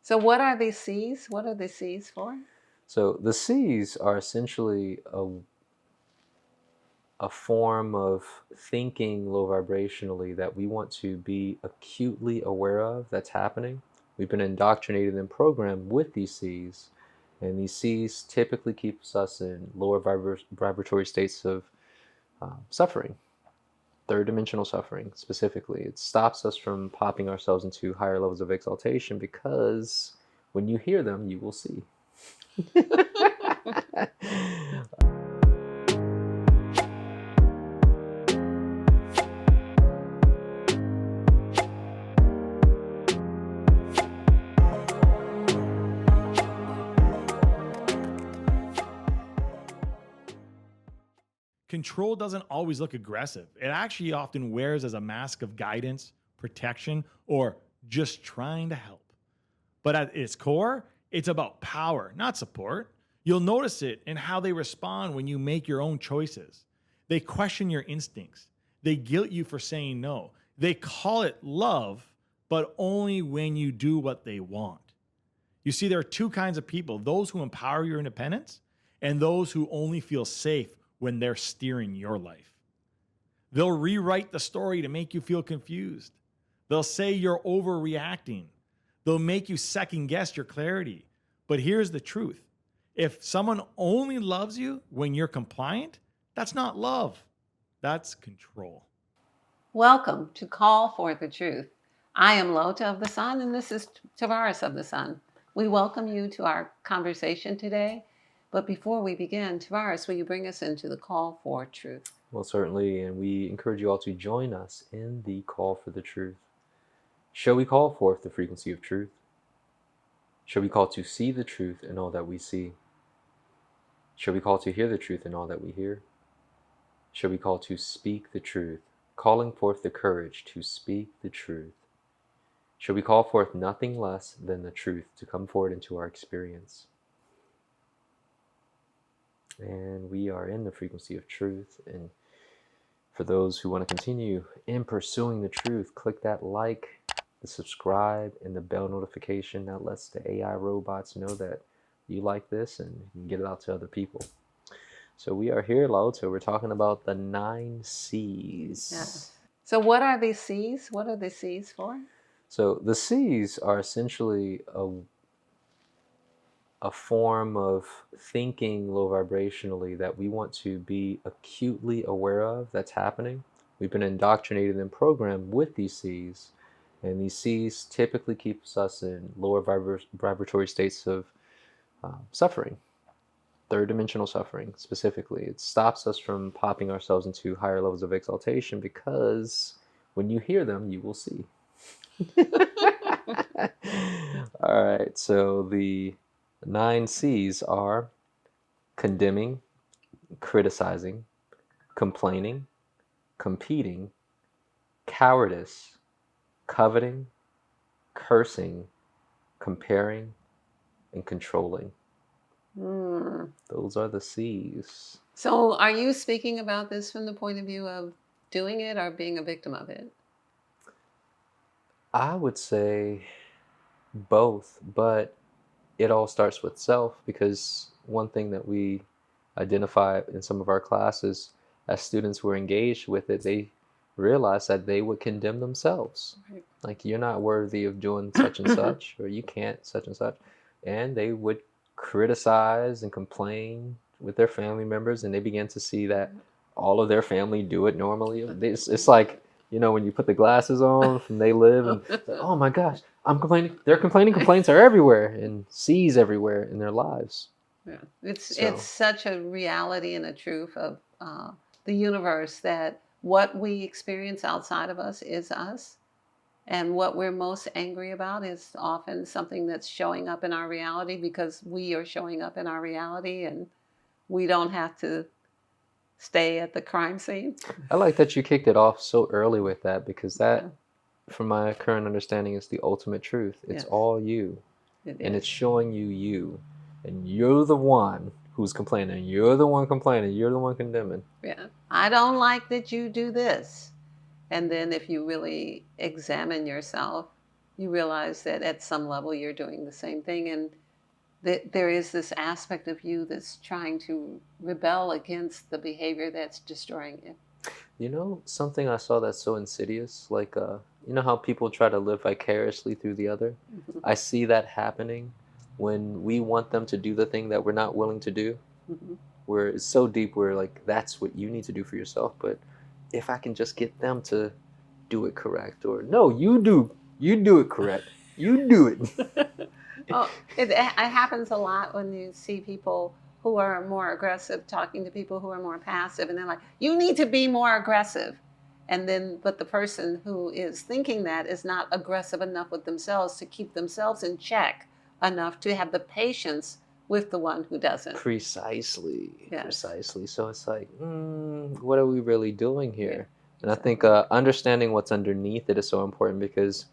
So what are these C's? What are the C's for? So the C's are essentially a form of thinking low vibrationally that we want to be acutely aware of that's happening. We've been indoctrinated and programmed with these C's, and these C's typically keeps us in lower vibratory states of suffering, third dimensional suffering specifically. It stops us from popping ourselves into higher levels of exaltation because when you hear them, you will see. Control doesn't always look aggressive. It actually often wears as a mask of guidance, protection, or just trying to help. But at its core, it's about power, not support. You'll notice it in how they respond when you make your own choices. They question your instincts. They guilt you for saying no. They call it love, but only when you do what they want. You see, there are two kinds of people: those who empower your independence and those who only feel safe when they're steering your life. They'll rewrite the story to make you feel confused. They'll say you're overreacting. They'll make you second guess your clarity. But here's the truth. If someone only loves you when you're compliant, that's not love. That's control. Welcome to Call for the Truth. I am LaOta of the Sun, and this is Tarvars of the Sun. We welcome you to our conversation today. But before we begin, Tarvars, will you bring us into the Call for Truth? Well, certainly, and we encourage you all to join us in the call for the truth. Shall we call forth the frequency of truth? Shall we call to see the truth in all that we see? Shall we call to hear the truth in all that we hear? Shall we call to speak the truth, calling forth the courage to speak the truth? Shall we call forth nothing less than the truth to come forward into our experience? And we are in the frequency of truth. And for those who want to continue in pursuing the truth, click that like, the subscribe, and the bell notification. That lets the AI robots know that you like this and you can get it out to other people. So we are here, LaOta. We're talking about the 9 C's. Yes. So what are these C's? What are the C's for? So the C's are essentially a form of thinking low vibrationally that we want to be acutely aware of that's happening. We've been indoctrinated and programmed with these C's, and these C's typically keeps us in lower vibratory states of suffering, third dimensional suffering specifically. It stops us from popping ourselves into higher levels of exaltation because when you hear them, you will see. All right, so the 9 C's are condemning, criticizing, complaining, competing, cowardice, coveting, cursing, comparing, and controlling. Those are the C's. So are you speaking about this from the point of view of doing it or being a victim of it? I would say both, but it all starts with self, because one thing that we identify in some of our classes as students who are engaged with it, they realize that they would condemn themselves. Right. Like, you're not worthy of doing such and such, or you can't such and such. And they would criticize and complain with their family members, and they began to see that all of their family do it normally. It's like, you know, when you put the glasses on from They Live, and oh my gosh, I'm complaining. They're complaining. Complaints are everywhere, and C's everywhere in their lives. Yeah, it's such a reality and a truth of the universe that what we experience outside of us is us, and what we're most angry about is often something that's showing up in our reality because we are showing up in our reality, and we don't have to stay at the crime scene. I like that you kicked it off so early with that, because that, from my current understanding, is the ultimate truth. It's all you, and it's showing you, and you're the one who's complaining. You're the one complaining. You're the one condemning. Yeah, I don't like that you do this. And then if you really examine yourself, you realize that at some level you're doing the same thing, and that there is this aspect of you that's trying to rebel against the behavior that's destroying you. You know, something I saw that's so insidious, like, you know how people try to live vicariously through the other? Mhm. I see that happening when we want them to do the thing that we're not willing to do, Mhm. where it's so deep where, like, that's what you need to do for yourself. But if I can just get them to do it correct, or no, you do it correct, you do it. Oh, it happens a lot when you see people who are more aggressive talking to people who are more passive, and they're like, "You need to be more aggressive," and then but the person who is thinking that is not aggressive enough with themselves to keep themselves in check enough to have the patience with the one who doesn't. Precisely, Yes. precisely. So it's like, what are we really doing Yeah. here? And I think Exactly. understanding what's underneath it is so important because,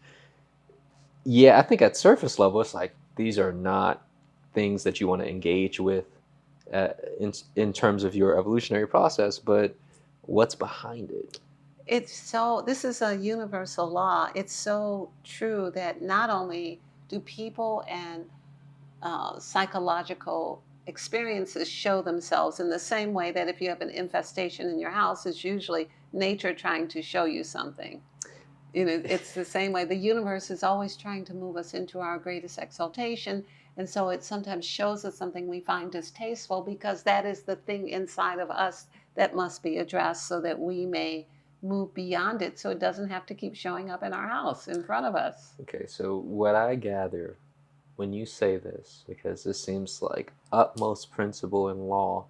yeah, I think at surface level, it's like these are not things that you want to engage with uh, in terms of your evolutionary process, but what's behind it? It's so, this is a universal law. It's so true that not only do people and psychological experiences show themselves in the same way that if you have an infestation in your house, it's usually nature trying to show you something. You know, it's the same way. The universe is always trying to move us into our greatest exaltation. And so it sometimes shows us something we find distasteful because that is the thing inside of us that must be addressed so that we may move beyond it so it doesn't have to keep showing up in our house in front of us. Okay, so what I gather when you say this, because this seems like utmost principle in law,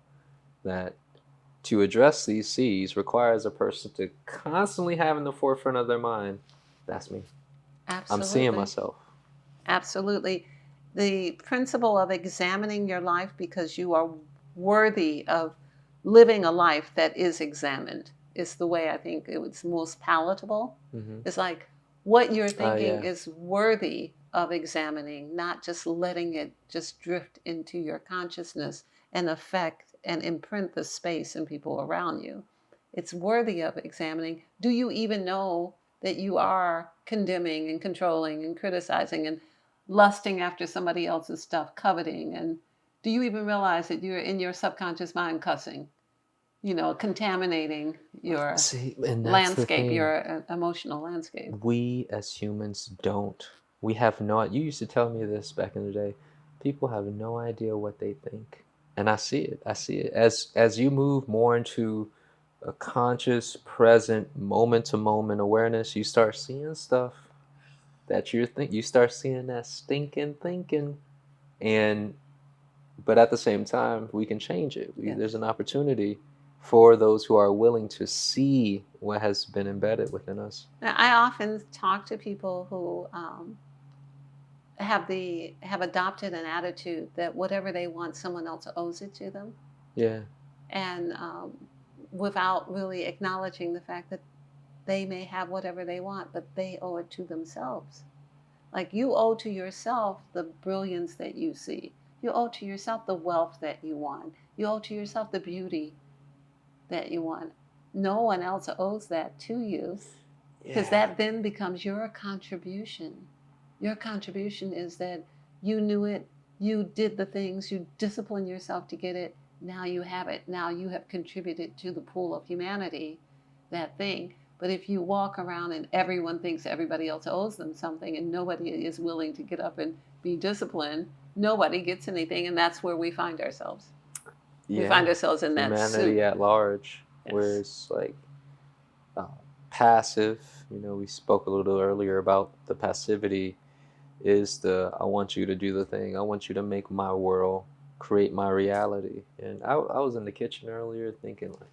that to address these C's requires a person to constantly have in the forefront of their mind, that's me. I'm seeing Absolutely. myself. Absolutely. The principle of examining your life because you are worthy of living a life that is examined is the way I think it was most palatable. Mm-hmm. It's like what you're thinking Yeah. is worthy of examining, not just letting it just drift into your consciousness and affect and imprint the space and people around you. It's worthy of examining. Do you even know that you are condemning and controlling and criticizing and lusting after somebody else's stuff, coveting? And do you even realize that you're in your subconscious mind cussing, contaminating your See, and that's the landscape, thing. your emotional landscape? We as humans don't. We have no. You used to tell me this back in the day. People have no idea what they think, and I see it. I see it as you move more into a conscious, present, moment to moment awareness. You start seeing stuff that you think. You start seeing that stinking thinking, and but at the same time, we can change it. There's Yes. an opportunity for those who are willing to see what has been embedded within us. Now, I often talk to people who have adopted an attitude that whatever they want, someone else owes it to them, Yeah. and without really acknowledging the fact that they may have whatever they want, but they owe it to themselves. Like you owe to yourself the brilliance that you see. You owe to yourself the wealth that you want. You owe to yourself the beauty that you want. No one else owes that to you because Yeah. that then becomes your contribution. Your contribution is that you knew it, you did the things, you disciplined yourself to get it. Now you have it. Now you have contributed to the pool of humanity, that thing. But if you walk around and everyone thinks everybody else owes them something and nobody is willing to get up and be disciplined, nobody gets anything. And that's where we find ourselves. We find Yeah. ourselves in that Humanity soup. at large, where Yes. it's like uh, passive. You know, we spoke a little earlier about the passivity is the I want you to do the thing. I want you to make my world, create my reality. And I was in the kitchen earlier thinking, like,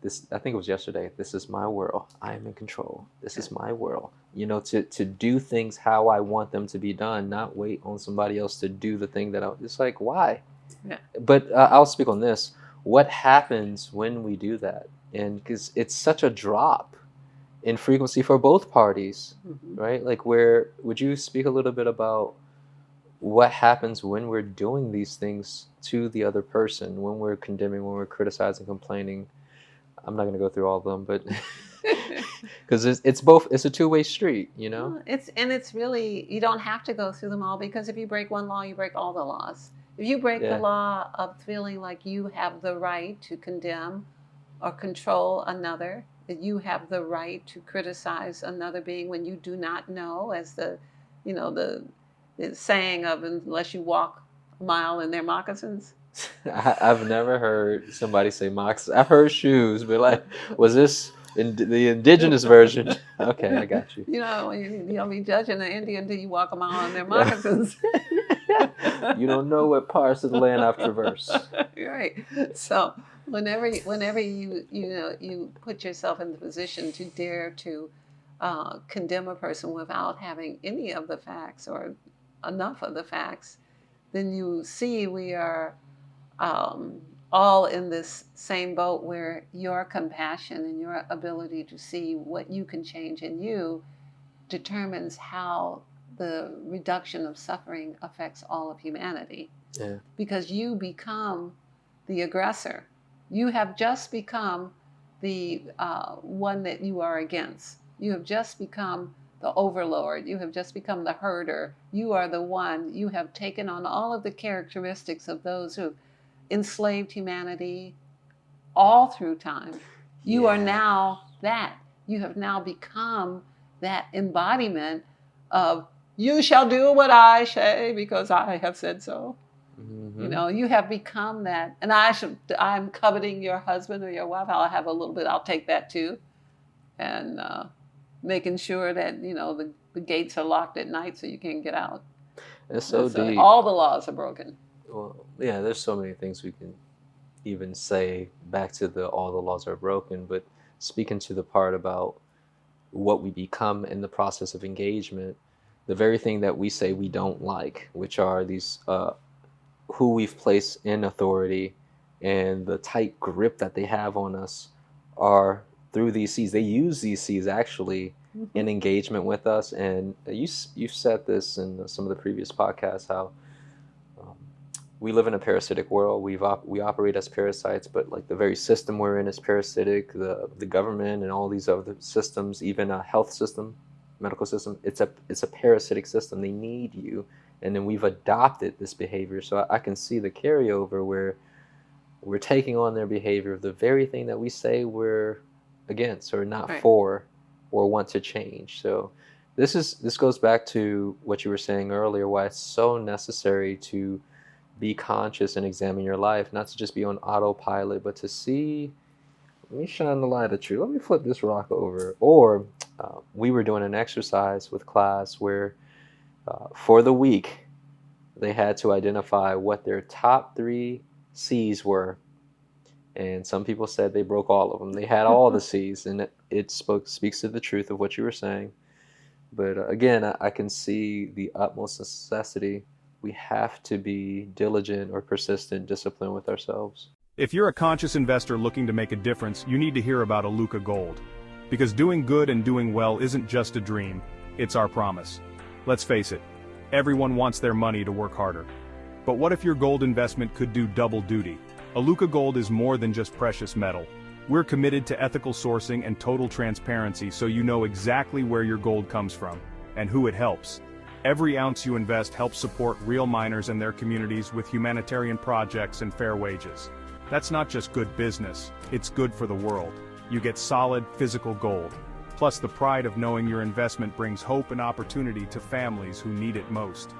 this, I think it was yesterday, this is my world. I am in control. This Yeah. is my world. You know, to do things how I want them to be done, not wait on somebody else to do the thing that it's like, why? Yeah. But I'll speak on this. What happens when we do that? And because it's such a drop in frequency for both parties, Mm-hmm. right? Like, where would you speak a little bit about what happens when we're doing these things to the other person, when we're condemning, when we're criticizing, complaining? I'm not going to go through all of them, but Because it's both. It's a two-way street, you know. Well, it's really, you don't have to go through them all, because if you break one law, you break all the laws. If you break the Yeah. law of feeling like you have the right to condemn or control another, that you have the right to criticize another being when you do not know, as the saying of, unless you walk a mile in their moccasins. I've never heard somebody say mocks. I've heard shoes, but like, was this in the indigenous version? Okay, I got you. You don't be judging an Indian until you walk a mile in their Yeah. moccasins. You don't know what parts of the land I've traversed. Right. So whenever you put yourself in the position to dare to condemn a person without having any of the facts or enough of the facts, then you see we are all in this same boat, where your compassion and your ability to see what you can change in you determines how the reduction of suffering affects all of humanity. Yeah. Because you become the aggressor. You have just become the one that you are against. You have just become the overlord. You have just become the herder. You are the one. You have taken on all of the characteristics of those who enslaved humanity all through time. You are now that. You have now become that embodiment of, you shall do what I say because I have said so. Mm-hmm. You have become that. And I'm coveting your husband or your wife. I'll have a little bit. I'll take that too. And making sure that, the gates are locked at night so you can't get out. It's so deep. All the laws are broken. Well, yeah, there's so many things we can even say back to all the laws are broken, but speaking to the part about what we become in the process of engagement, the very thing that we say we don't like, which are these who we've placed in authority and the tight grip that they have on us, are through these seeds. They use these seeds actually in engagement with us. And you've said this in some of the previous podcasts, how we live in a parasitic world. We operate as parasites, but like the very system we're in is parasitic. The government and all these other systems, even a health system, medical system, it's a parasitic system. They need you, and then we've adopted this behavior. So I can see the carryover where we're taking on their behavior of the very thing that we say we're against or not for or want to change. So this goes back to what you were saying earlier, why it's so necessary to be conscious and examine your life, not to just be on autopilot, but to see, let me shine the light at you. Let me flip this rock over. Or we were doing an exercise with class where for the week, they had to identify what their top 3 C's were. And some people said they broke all of them. They had all the C's, and it speaks to the truth of what you were saying. But again, I can see the utmost necessity. We have to be diligent or persistent, disciplined with ourselves. If you're a conscious investor looking to make a difference, you need to hear about Aluca Gold. Because doing good and doing well isn't just a dream, it's our promise. Let's face it, everyone wants their money to work harder. But what if your gold investment could do double duty? Aluca Gold is more than just precious metal. We're committed to ethical sourcing and total transparency, so you know exactly where your gold comes from and who it helps. Every ounce you invest helps support real miners and their communities with humanitarian projects and fair wages. That's not just good business, it's good for the world. You get solid, physical gold, plus the pride of knowing your investment brings hope and opportunity to families who need it most.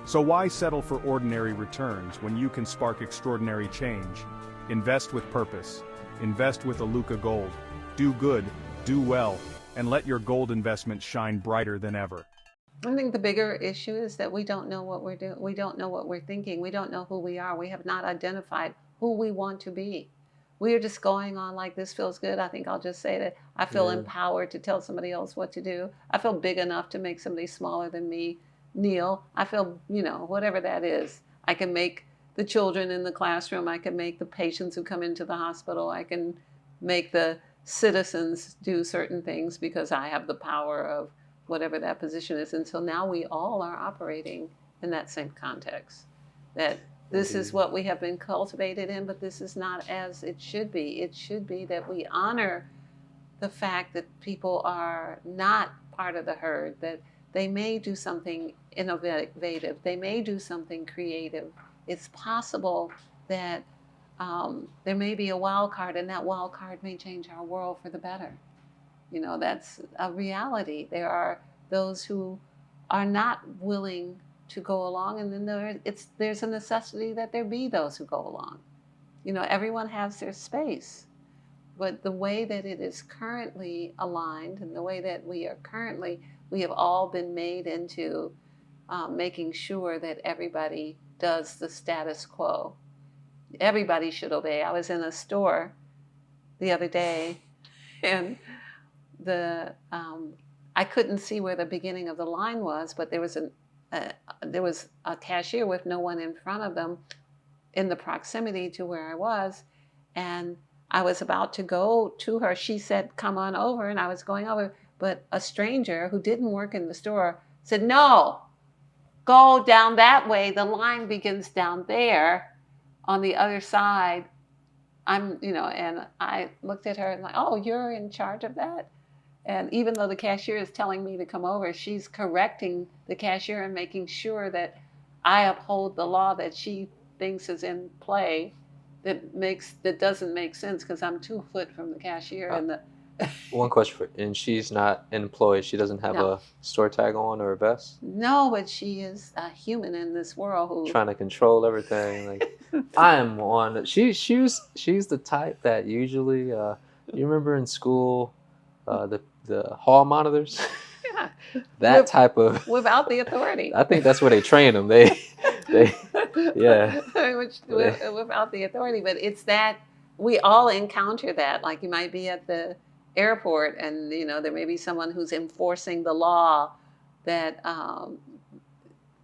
So why settle for ordinary returns when you can spark extraordinary change? Invest with purpose. Invest with Aluca Gold. Do good, do well, and let your gold investment shine brighter than ever. I think the bigger issue is that we don't know what we're doing. We don't know what we're thinking. We don't know who we are. We have not identified who we want to be. We are just going on like, this feels good. I think I'll just say that I feel empowered to tell somebody else what to do. I feel big enough to make somebody smaller than me kneel. I feel, whatever that is. I can make the children in the classroom. I can make the patients who come into the hospital. I can make the citizens do certain things because I have the power of whatever that position is. And so now we all are operating in that same context, that this is what we have been cultivated in, but this is not as it should be. It should be that we honor the fact that people are not part of the herd, that they may do something innovative, they may do something creative. It's possible that there may be a wild card, and that wild card may change our world for the better. You know, that's a reality. There are those who are not willing to go along, and then there's a necessity that there be those who go along. You know, everyone has their space, but the way that it is currently aligned, and the way that we have all been made into making sure that everybody does the status quo. Everybody should obey. I was in a store the other day, and I couldn't see where the beginning of the line was, but there was a cashier with no one in front of them in the proximity to where I was, and I was about to go to her. She said, "Come on over," and I was going over, but a stranger who didn't work in the store said, "No, go down that way. The line begins down there on the other side." And I looked at her and like, "Oh, you're in charge of that?" And even though the cashier is telling me to come over, she's correcting the cashier and making sure that I uphold the law that she thinks is in play, that doesn't make sense because I'm 2 foot from the cashier and the. One question and she's not employed. She doesn't have No. a store tag on or a vest. No, but she is a human in this world who Trying to control everything. Like I am on. She's the type that usually. You remember in school, the hall monitors. Yeah. Type of. Without the authority. I think that's where they train them. They yeah. Without the authority, but it's that we all encounter that. Like you might be at the airport, and there may be someone who's enforcing the law that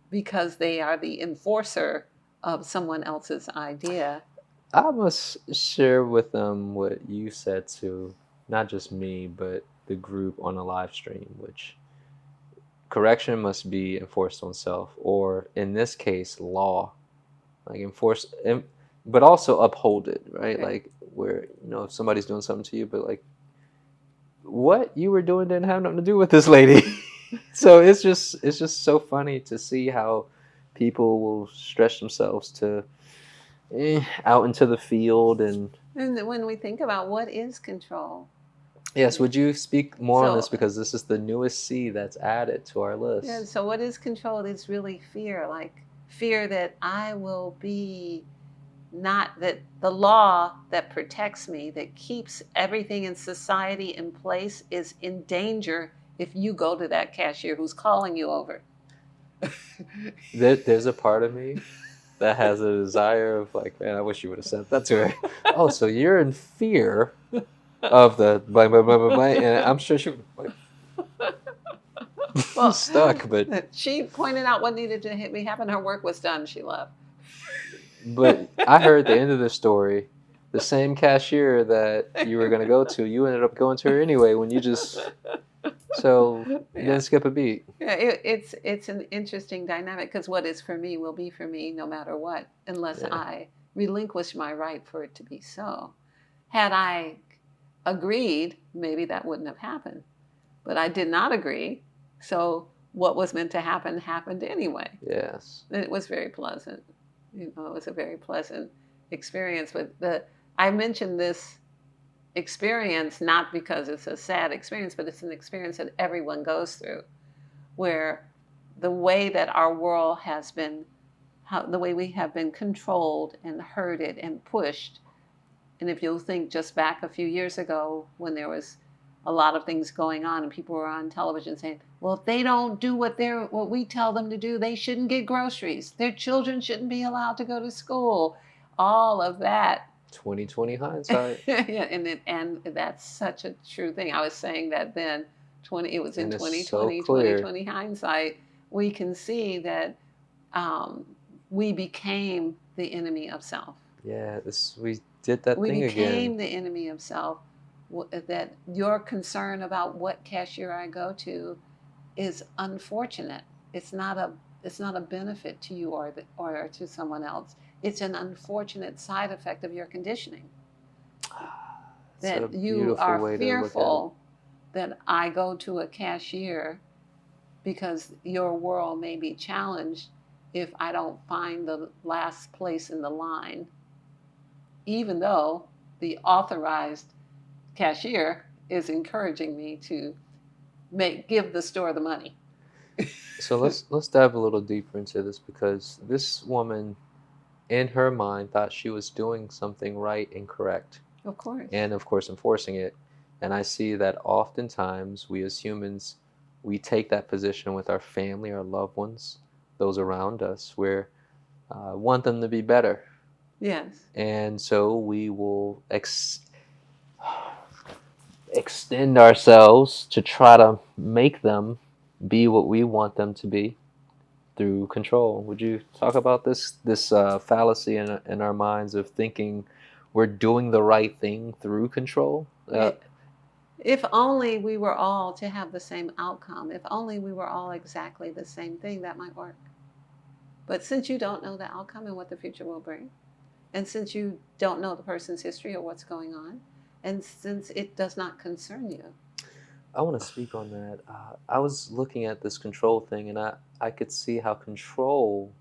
because they are the enforcer of someone else's idea. I must share with them what you said to not just me, but the group on a live stream, which correction must be enforced on self, or in this case, law, like enforce, but also uphold it, right? Okay. Like where, if somebody's doing something to you, but like what you were doing didn't have nothing to do with this lady. So it's just so funny to see how people will stretch themselves to out into the field. And when we think about what is control. Yes, would you speak more on this, because this is the newest C that's added to our list. Yeah, so what is control? It's really fear, like fear that I will be not, that the law that protects me, that keeps everything in society in place, is in danger if you go to that cashier who's calling you over. There's a part of me that has a desire of like, man, I wish you would have sent that to her. Oh, so you're in fear of the blah, blah, blah, blah, blah. And I'm sure she would like, stuck, but she pointed out what needed to be happen. Her work was done. She left. But I heard the end of the story. The same cashier that you were going to go to, you ended up going to her anyway when you just... So you didn't skip a beat. Yeah, it's an interesting dynamic, because what is for me will be for me no matter what, unless I relinquish my right for it to be so. Had I agreed, maybe that wouldn't have happened. But I did not agree, so what was meant to happen happened anyway. Yes. And it was very pleasant. It was a very pleasant experience. But I mentioned this experience not because it's a sad experience, but it's an experience that everyone goes through, where the way that our world has been, the way we have been controlled and herded and pushed. And if you'll think just back a few years ago, when there was a lot of things going on and people were on television saying, well, if they don't do what we tell them to do, they shouldn't get groceries. Their children shouldn't be allowed to go to school. All of that. 2020 hindsight. Yeah, and that's such a true thing. I was saying that then. It was in 2020, so 2020 hindsight. We can see that we became the enemy of self. Yeah, we did that thing again. We became the enemy of self. That your concern about what cashier I go to is unfortunate. It's not a benefit to you or to someone else. It's an unfortunate side effect of your conditioning. that you beautiful are way to look at it. fearful that I go to a cashier because your world may be challenged if I don't find the last place in the line, even though the authorized cashier is encouraging me to give the store the money. So let's dive a little deeper into this, because this woman, in her mind, thought she was doing something right and correct, Of course. and of course enforcing it. And I see that oftentimes we as humans, we take that position with our family, our loved ones, those around us, where want them to be better. Yes. And so we will extend ourselves to try to make them be what we want them to be through control. Would you talk about this fallacy in our minds of thinking we're doing the right thing through control? If only we were all to have the same outcome, if only we were all exactly the same thing, that might work. But since you don't know the outcome and what the future will bring, and since you don't know the person's history or what's going on, and since it does not concern you. I want to speak on that. I was looking at this control thing, and I could see how control,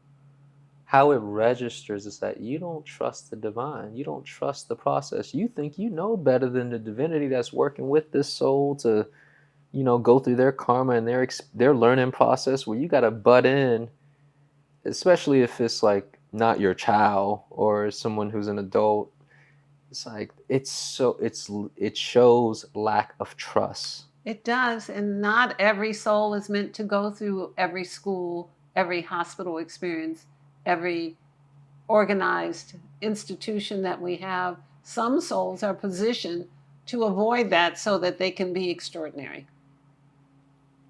how it registers is that you don't trust the divine. You don't trust the process. You think you know better than the divinity that's working with this soul to, go through their karma and their learning process, where you got to butt in, especially if it's like not your child or someone who's an adult. It's like it shows lack of trust. It does, and not every soul is meant to go through every school, every hospital experience, every organized institution that we have. Some souls are positioned to avoid that so that they can be extraordinary.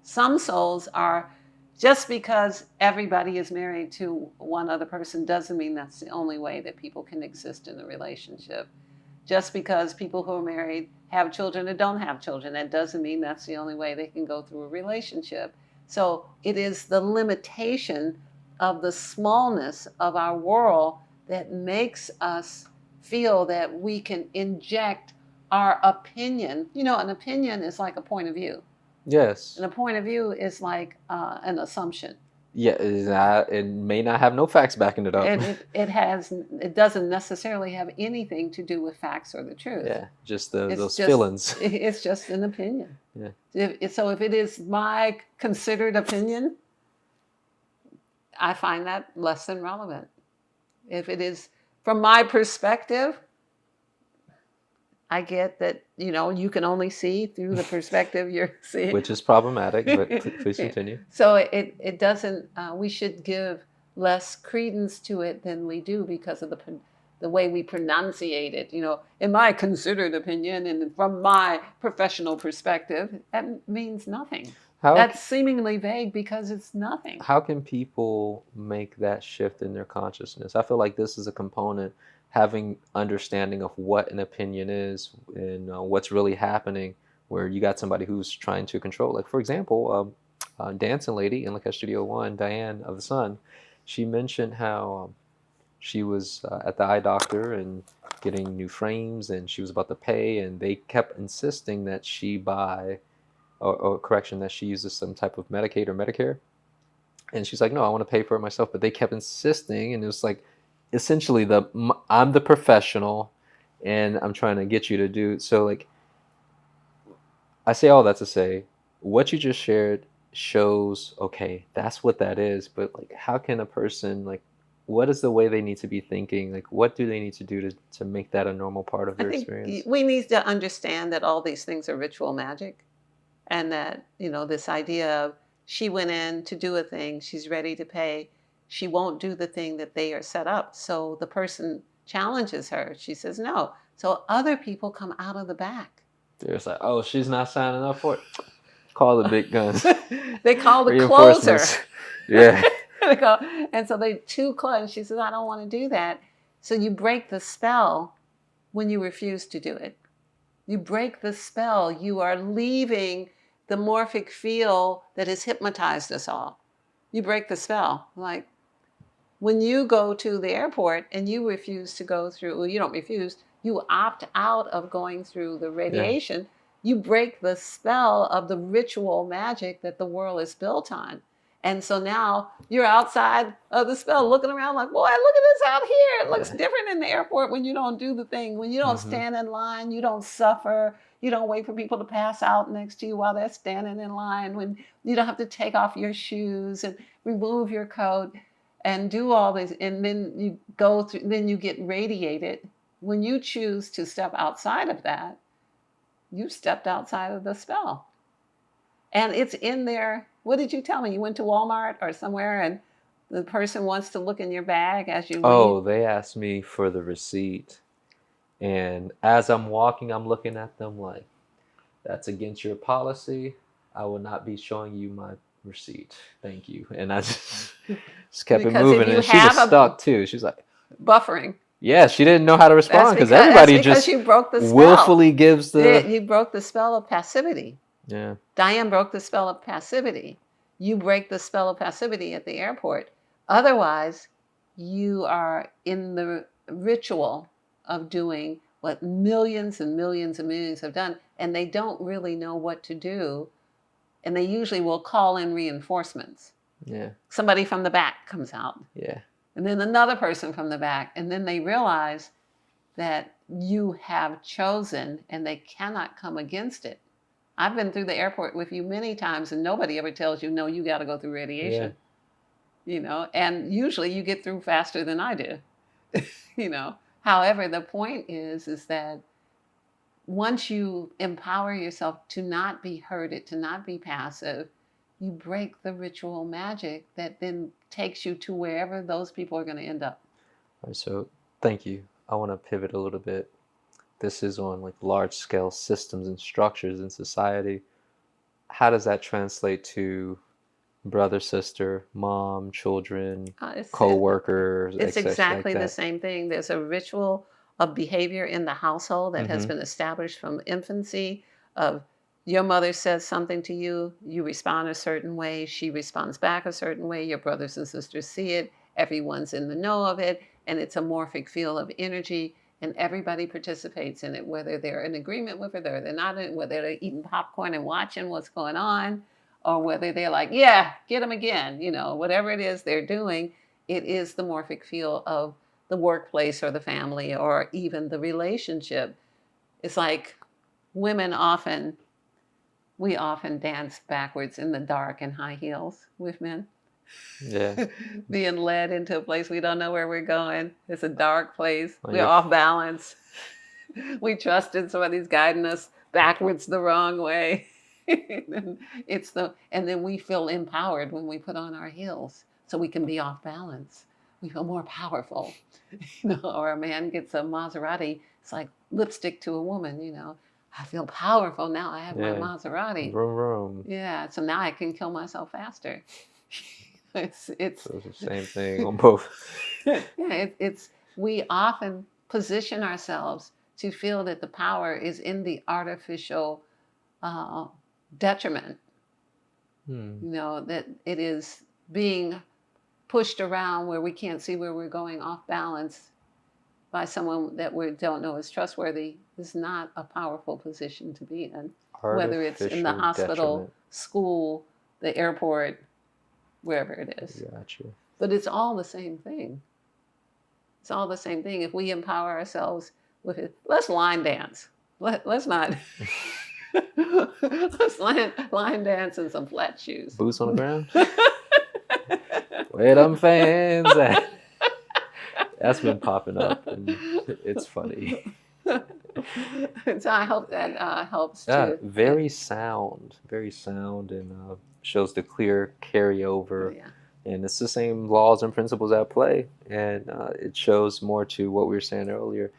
Some souls are, just because everybody is married to one other person doesn't mean that's the only way that people can exist in a relationship. Just because people who are married have children and don't have children, that doesn't mean that's the only way they can go through a relationship. So it is the limitation of the smallness of our world that makes us feel that we can inject our opinion. An opinion is like a point of view. Yes. And a point of view is like an assumption. Yeah, it may not have no facts backing it up. And it doesn't necessarily have anything to do with facts or the truth. Yeah, just those feelings. It's just an opinion. Yeah. So if it is my considered opinion, I find that less than relevant. If it is from my perspective, I get that, you can only see through the perspective you're seeing. Which is problematic, but please continue. So it doesn't, we should give less credence to it than we do because of the way we pronunciate it. In my considered opinion and from my professional perspective, that means nothing. That's seemingly vague because it's nothing. How can people make that shift in their consciousness? I feel like this is a component, having understanding of what an opinion is and what's really happening, where you got somebody who's trying to control. Like, for example, dancing lady in Lakesh Studio One, Diane of the Sun, she mentioned how she was at the eye doctor and getting new frames, and she was about to pay, and they kept insisting that she buy, or correction, that she uses some type of Medicaid or Medicare. And she's like, no, I want to pay for it myself. But they kept insisting, and it was like, essentially I'm the professional and I'm trying to get you to do. So like, I say all that to say, what you just shared shows, okay, that's what that is. But like, how can a person, like, what is the way they need to be thinking? Like, what do they need to do to make that a normal part of their experience? We need to understand that all these things are ritual magic, and that, this idea of she went in to do a thing, she's ready to pay. She won't do the thing that they are set up. So the person challenges her. She says no. So other people come out of the back. They're just like, oh, she's not signing up for it. Call the big guns. They call the closer. Yeah. And so they too close. She says, I don't want to do that. So you break the spell when you refuse to do it. You break the spell. You are leaving the morphic field that has hypnotized us all. You break the spell. Like, when you go to the airport and you refuse to go through, well, you don't refuse, you opt out of going through the radiation, you break the spell of the ritual magic that the world is built on. And so now you're outside of the spell looking around like, boy, look at this out here. It looks different in the airport when you don't do the thing, when you don't stand in line, you don't suffer, you don't wait for people to pass out next to you while they're standing in line, when you don't have to take off your shoes and remove your coat and do all this. And then you go through, then you get radiated. When you choose to step outside of that, you stepped outside of the spell. And it's in there. What did you tell me? You went to Walmart or somewhere and the person wants to look in your bag as you leave? Oh, they asked me for the receipt. And as I'm walking, I'm looking at them like, that's against your policy. I will not be showing you my receipt. Thank you. And I just kept it moving. And she was stuck too. She's like, buffering. Yeah, she didn't know how to respond because everybody just you broke the spell. Willfully gives the... You broke the spell of passivity. Yeah. Diane broke the spell of passivity. You break the spell of passivity at the airport. Otherwise, you are in the ritual of doing what millions and millions and millions have done, and they don't really know what to do, and they usually will call in reinforcements. Yeah. Somebody from the back comes out. Yeah. And then another person from the back, and then they realize that you have chosen and they cannot come against it. I've been through the airport with you many times and nobody ever tells you, no, you got to go through radiation. Yeah. You know, and usually you get through faster than I do. You know, however, the point is that once you empower yourself to not be herded, to not be passive, you break the ritual magic that then takes you to wherever those people are going to end up. All right, so thank you. I want to pivot a little bit. This is on like large scale systems and structures in society. How does that translate to brother, sister, mom, children, co-workers? It's exactly the same thing. There's a ritual of behavior in the household that has been established from infancy of your mother says something to you, you respond a certain way, she responds back a certain way, your brothers and sisters see it, everyone's in the know of it, and it's a morphic field of energy, and everybody participates in it, whether they're in agreement with it or they're not, whether they're eating popcorn and watching what's going on, or whether they're like, yeah, get them again, you know, whatever it is they're doing, it is the morphic field of the workplace or the family or even the relationship. It's like we often dance backwards in the dark in high heels with men. Yeah. Being led into a place we don't know where we're going. It's a dark place. We're off balance. We trusted somebody's guiding us backwards the wrong way. And then we feel empowered when we put on our heels so we can be off balance. We feel more powerful. You know, or a man gets a Maserati, it's like lipstick to a woman, you know. I feel powerful now. I have my Maserati. Vroom, vroom. Yeah, so now I can kill myself faster. It's the same thing on both. Yeah, we often position ourselves to feel that the power is in the artificial detriment. You know, that it is being pushed around where we can't see where we're going, off balance by someone that we don't know is trustworthy, is not a powerful position to be in. Whether it's in the hospital, school, the airport, wherever it is. Gotcha. But it's all the same thing. It's all the same thing. If we empower ourselves with it, let's line dance. Let's not. Let's line dance in some flat shoes. Boots on the ground? Where them fans at? That's been popping up, and it's funny. So I hope that helps too. Very sound, and shows the clear carryover. Yeah. And it's the same laws and principles at play, and it shows more to what we were saying earlier,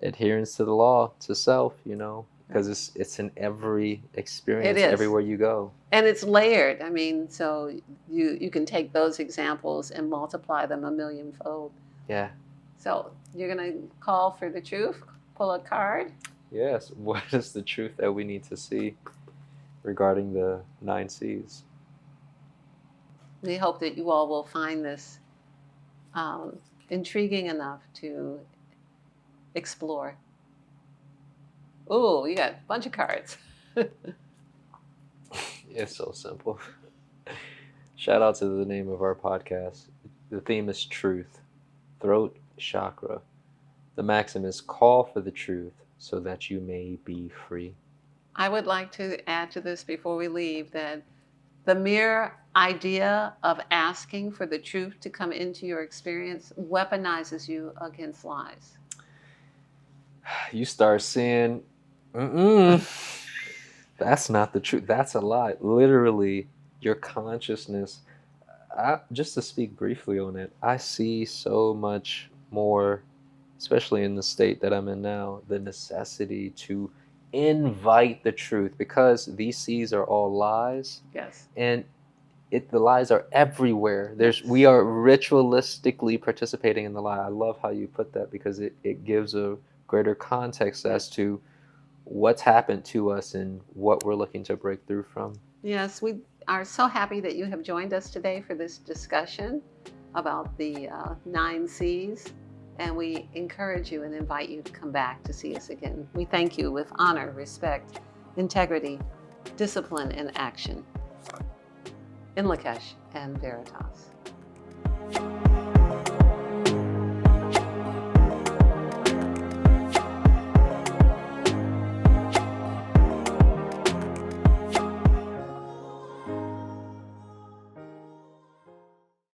adherence to the law, to self, you know, because it's in every experience, everywhere you go. And it's layered. I mean, so you can take those examples and multiply them a millionfold. Yeah. So you're going to call for the truth, pull a card. Yes. What is the truth that we need to see regarding the 9 C's? We hope that you all will find this intriguing enough to explore Oh, you got a bunch of cards. It's so simple. Shout out to the name of our podcast. The theme is truth, throat chakra. The maxim is call for the truth so that you may be free. I would like to add to this before we leave that the mere idea of asking for the truth to come into your experience weaponizes you against lies. You start seeing, that's not the truth. That's a lie. Literally, your consciousness, just to speak briefly on it, I see so much more, especially in the state that I'm in now, the necessity to invite the truth, because these seeds are all lies. Yes. And the lies are everywhere. We are ritualistically participating in the lie. I love how you put that, because it gives a greater context as to what's happened to us and what we're looking to break through from. Yes, we are so happy that you have joined us today for this discussion about the 9 C's, and we encourage you and invite you to come back to see us again. We thank you with honor, respect, integrity, discipline, and action. In Lakesh and Veritas.